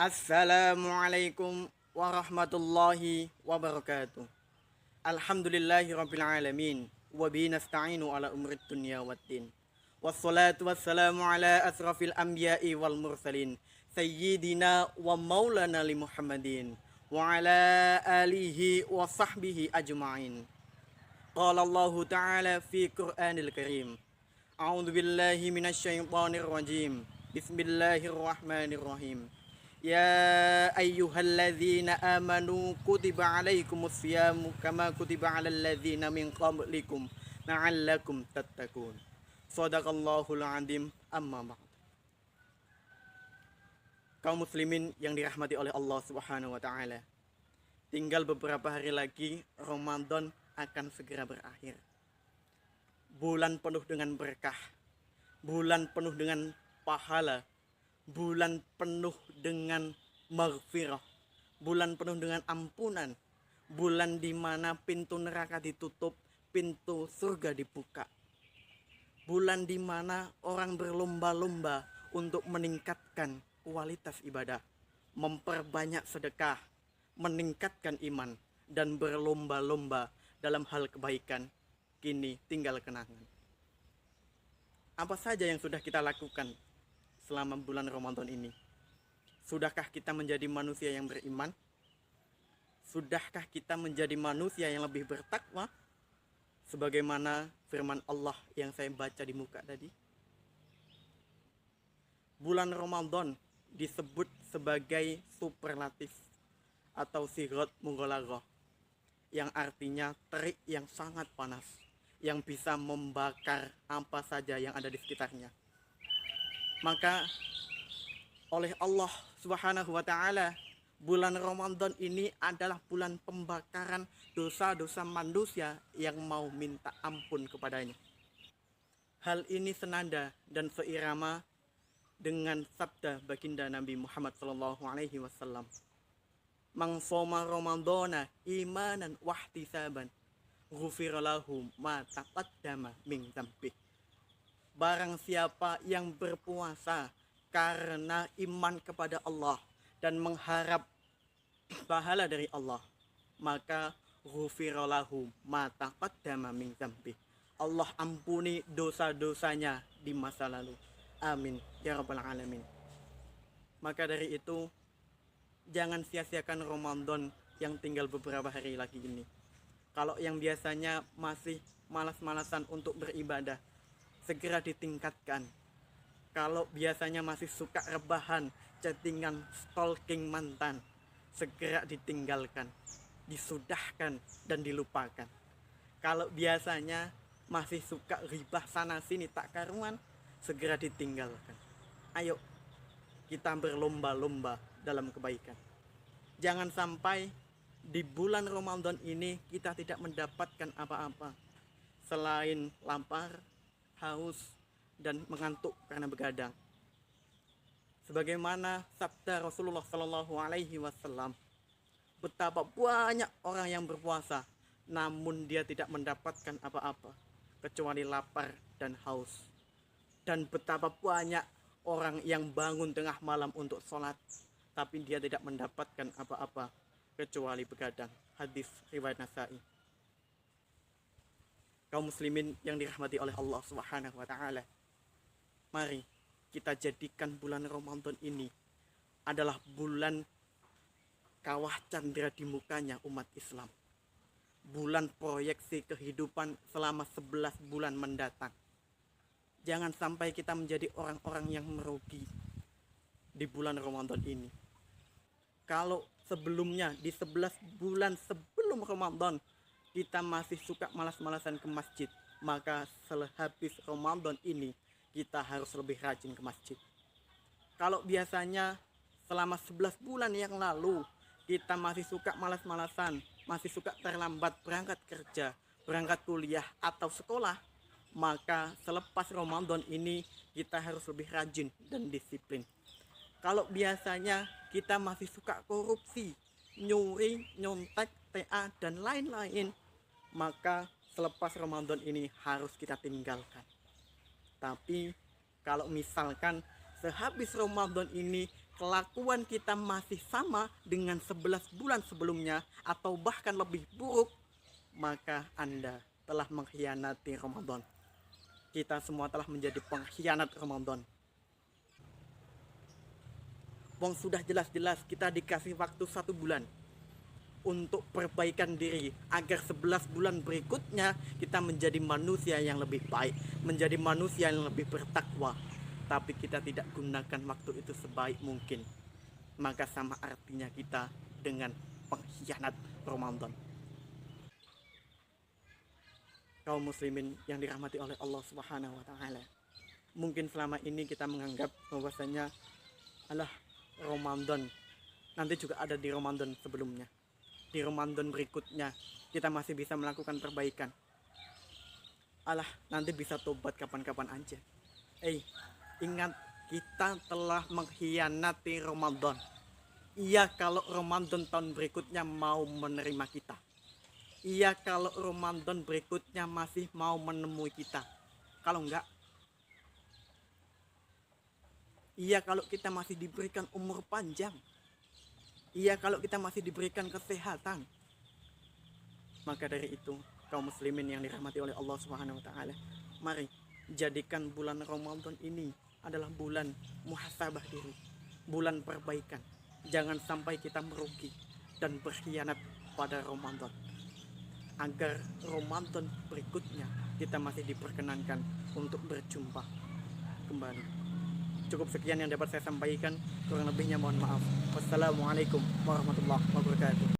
Assalamualaikum warahmatullahi wabarakatuh. Alhamdulillahi rabbil alamin. Wabihi nasta'inu ala umrid dunya waddin. Wassalatu wassalamu ala asrafil anbiya'i wal mursalin. Sayyidina wa maulana li Muhammadin. Wa ala alihi wa sahbihi ajma'in. Qala Allah ta'ala fi Qur'anil Karim. A'udzu billahi minasyaitonir rajim. Bismillahirrahmanirrahim. Ya ayyuhalladzina amanu kutiba alaikumus syamu kama kutiba alal ladzina min qablikum la'allakum tattaqun. Shadaqallahul azim. Amma ba'd. Kaum muslimin yang dirahmati oleh Allah Subhanahu wa taala. Tinggal beberapa hari lagi Ramadan akan segera berakhir. Bulan penuh dengan berkah, bulan penuh dengan pahala, bulan penuh dengan maghfirah, bulan penuh dengan ampunan, bulan di mana pintu neraka ditutup, pintu surga dibuka. Bulan di mana orang berlomba-lomba untuk meningkatkan kualitas ibadah, memperbanyak sedekah, meningkatkan iman, dan berlomba-lomba dalam hal kebaikan. Kini tinggal kenangan. Apa saja yang sudah kita lakukan selama bulan Ramadan ini? Sudahkah kita menjadi manusia yang beriman? Sudahkah kita menjadi manusia yang lebih bertakwa? Sebagaimana firman Allah yang saya baca di muka tadi. Bulan Ramadan disebut sebagai superlatif atau sighat mughaladzah, yang artinya terik yang sangat panas, yang bisa membakar apa saja yang ada di sekitarnya. Maka oleh Allah Subhanahu wa taala, bulan Ramadan ini adalah bulan pembakaran dosa-dosa manusia yang mau minta ampun kepadanya. Hal ini senada dan seirama dengan sabda baginda Nabi Muhammad SAW. Man shoma Ramadana imanan wahtisaban ghufira lahu ma taqaddama min dzambih. Barang siapa yang berpuasa karena iman kepada Allah dan mengharap pahala dari Allah, maka ghufira lahu ma taqaddama min dzambih. Allah ampuni dosa-dosanya di masa lalu. Amin ya rabbal alamin. Maka dari itu, jangan sia-siakan Ramadan yang tinggal beberapa hari lagi ini. Kalau yang biasanya masih malas-malasan untuk beribadah, segera ditingkatkan. Kalau biasanya masih suka rebahan, chattingan, stalking mantan, segera ditinggalkan, disudahkan, dan dilupakan. Kalau biasanya masih suka ribah sana sini tak karuan, segera ditinggalkan. Ayo, kita berlomba-lomba dalam kebaikan. Jangan sampai di bulan Ramadan ini kita tidak mendapatkan apa-apa selain lapar, haus, dan mengantuk karena begadang. Sebagaimana sabda Rasulullah SAW, betapa banyak orang yang berpuasa namun dia tidak mendapatkan apa-apa kecuali lapar dan haus. Dan betapa banyak orang yang bangun tengah malam untuk sholat tapi dia tidak mendapatkan apa-apa kecuali begadang. Hadis riwayat Nasa'i. Kaum muslimin yang dirahmati oleh Allah Subhanahu wa taala, mari kita jadikan bulan Ramadan ini adalah bulan kawah candra di mukanya umat Islam. Bulan proyeksi kehidupan selama 11 bulan mendatang. Jangan sampai kita menjadi orang-orang yang merugi di bulan Ramadan ini. Kalau sebelumnya di 11 bulan sebelum Ramadan kita masih suka malas-malasan ke masjid, maka sehabis Ramadan ini kita harus lebih rajin ke masjid. Kalau biasanya selama 11 bulan yang lalu kita masih suka malas-malasan, masih suka terlambat berangkat kerja, berangkat kuliah atau sekolah, maka selepas Ramadan ini kita harus lebih rajin dan disiplin. Kalau biasanya kita masih suka korupsi, nyuri, nyontek, TA, dan lain-lain, maka selepas Ramadan ini harus kita tinggalkan. Tapi kalau misalkan sehabis Ramadan ini kelakuan kita masih sama dengan 11 bulan sebelumnya atau bahkan lebih buruk, maka Anda telah mengkhianati Ramadan. Kita semua telah menjadi pengkhianat Ramadan. Wong sudah jelas-jelas kita dikasih waktu 1 bulan untuk perbaikan diri agar 11 bulan berikutnya kita menjadi manusia yang lebih baik, menjadi manusia yang lebih bertakwa. Tapi kita tidak gunakan waktu itu sebaik mungkin, maka sama artinya kita dengan pengkhianat Ramadan. Kaum muslimin yang dirahmati oleh Allah Subhanahu wa taala. Mungkin selama ini kita menganggap bahwasanya alah Ramadan nanti juga ada di Ramadan sebelumnya. Di Ramadan berikutnya kita masih bisa melakukan perbaikan. Alah, nanti bisa tobat kapan-kapan aja. Ingat, kita telah mengkhianati Ramadan. Iya kalau Ramadan tahun berikutnya mau menerima kita. Iya kalau Ramadan berikutnya masih mau menemui kita. Kalau enggak, iya kalau kita masih diberikan umur panjang. Iya kalau kita masih diberikan kesehatan. Maka dari itu, kaum muslimin yang dirahmati oleh Allah Subhanahu wa taala, mari jadikan bulan Ramadan ini adalah bulan muhasabah diri, bulan perbaikan. Jangan sampai kita merugi dan berkhianat pada Ramadan, agar Ramadan berikutnya kita masih diperkenankan untuk berjumpa kembali. Cukup sekian yang dapat saya sampaikan, kurang lebihnya mohon maaf. Wassalamualaikum warahmatullahi wabarakatuh.